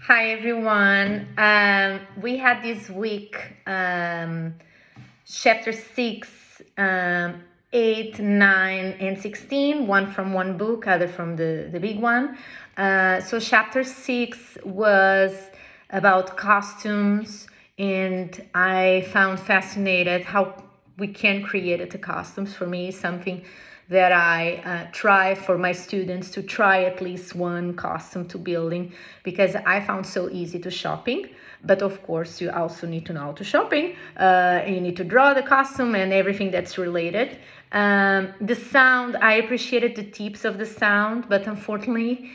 Hi everyone. We had this week chapter 6, 8, 9, and 16, one from one book, other from the big one. So chapter 6 was about costumes, and I found fascinated how we can create it to costumes. For me, something that I try for my students to try at least one costume to building, because I found so easy to shopping. But of course, you also need to know how to shopping. You need to draw the costume and everything that's related. The sound, I appreciated the tips of the sound, but unfortunately,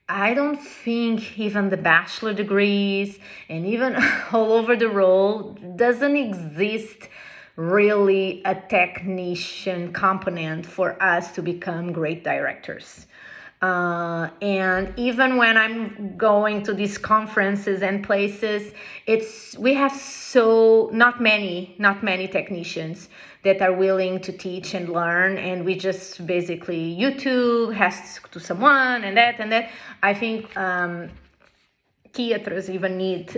I don't think even the bachelor degrees and even all over the world doesn't exist really a technician component for us to become great directors. And even when I'm going to these conferences and places, we have not many technicians that are willing to teach and learn, and we just basically YouTube has to someone and that. I think theaters even need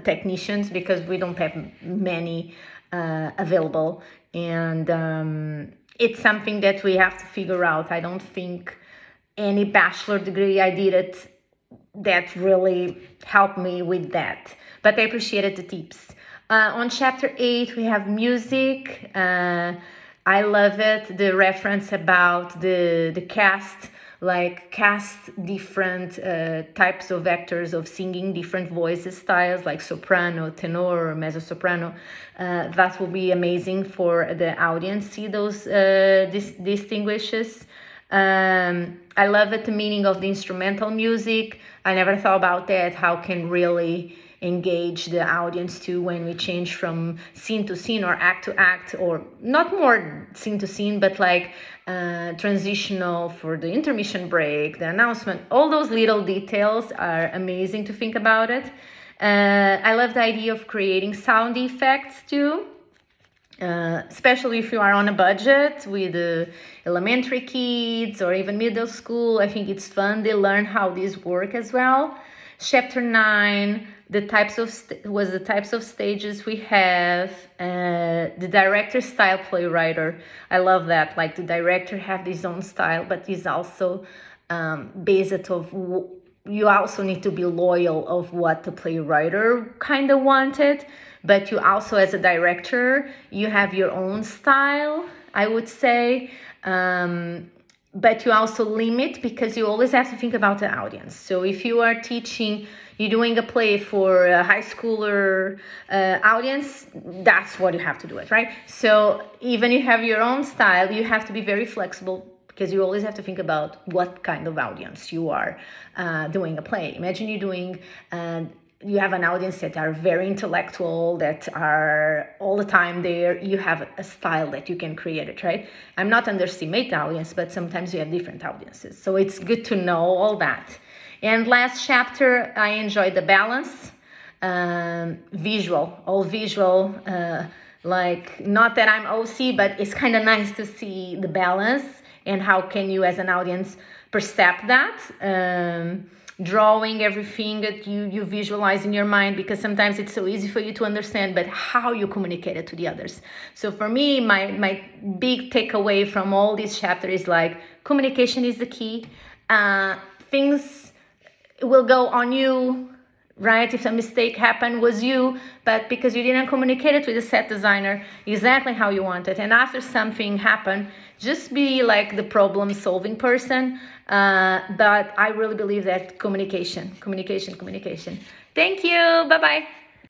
technicians because we don't have many available, and it's something that we have to figure out. I don't think any bachelor degree I did it that really helped me with that, but I appreciated the tips. On chapter 8 we have music. I love it, the reference about the cast, like cast different types of actors of singing, different voices styles like soprano, tenor, or mezzo soprano. That will be amazing for the audience, see those distinguishes. I love it, the meaning of the instrumental music. I never thought about that, how can really engage the audience too when we change from scene to scene or act to act, or not more scene to scene, but like transitional for the intermission break, the announcement. All those little details are amazing to think about it. I love the idea of creating sound effects too. Especially if you are on a budget with elementary kids or even middle school, I think it's fun. They learn how these work as well. Chapter 9, the types of stages we have. The director style playwriter. I love that. Like the director have his own style, but he's also based of. You also need to be loyal of what the playwriter kind of wanted, but you also, as a director, you have your own style, I would say. But you also limit, because you always have to think about the audience. So if you are teaching, you're doing a play for a high schooler audience, that's what you have to do it, right? So even you have your own style, you have to be very flexible, because you always have to think about what kind of audience you are doing a play. Imagine you're doing, you have an audience that are very intellectual, that are all the time there. You have a style that you can create it, right? I'm not underestimating the audience, but sometimes you have different audiences. So it's good to know all that. And last chapter, I enjoyed the balance, all visual, like not that I'm OC, but it's kind of nice to see the balance. And how can you as an audience perceive that? Drawing everything that you visualize in your mind, because sometimes it's so easy for you to understand, but how you communicate it to the others. So for me, my big takeaway from all this chapter is like, communication is the key. Things will go on you, right? If a mistake happened, was you, but because you didn't communicate it with the set designer exactly how you want it, and after something happened, just be like the problem solving person. But I really believe that communication. Thank you. Bye-bye.